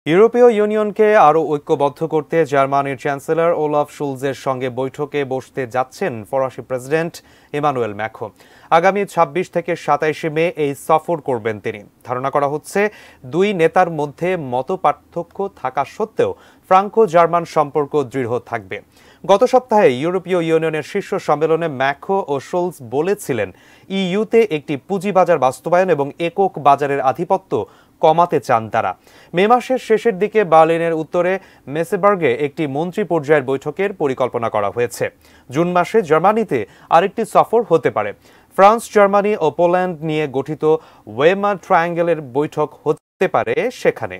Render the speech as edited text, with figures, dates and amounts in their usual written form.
ইউরোপীয় ইউনিয়নকে আরও ঐক্যবদ্ধ করতে জার্মানির চ্যান্সেলর ওলাফ শুলজের সঙ্গে বৈঠকে বসতে যাচ্ছেন ফরাসি প্রেসিডেন্ট ইমানুয়েল ম্যাক্রো। আগামী ২৬ থেকে ২৭ মে এই সফর করবেন তিনি। ধারণা করা হচ্ছে দুই নেতার মধ্যে মতপার্থক্য থাকা সত্ত্বেও ফ্রাঙ্কো জার্মান সম্পর্ক দৃঢ় থাকবে। গত সপ্তাহে ইউরোপীয় ইউনিয়নের শীর্ষ সম্মেলনে ম্যাক্রো ও শুলজ বলেছিলেন ইইউতে একটি পুঁজিবাজার বাস্তবায়ন এবং একক বাজারের আধিপত্য কমাতে চান তারা। মে মাসের শেষের দিকে বার্লিনের উত্তরে মেসেবার্গে একটি মন্ত্রী পর্যায়ের বৈঠকের পরিকল্পনা করা হয়েছে। জুন মাসে জার্মানিতে আরেকটি সফর হতে পারে। ফ্রান্স, জার্মানি ও পোল্যান্ড নিয়ে গঠিত ওয়েমার ট্রায়াঙ্গেলের বৈঠক হতে পারে সেখানে।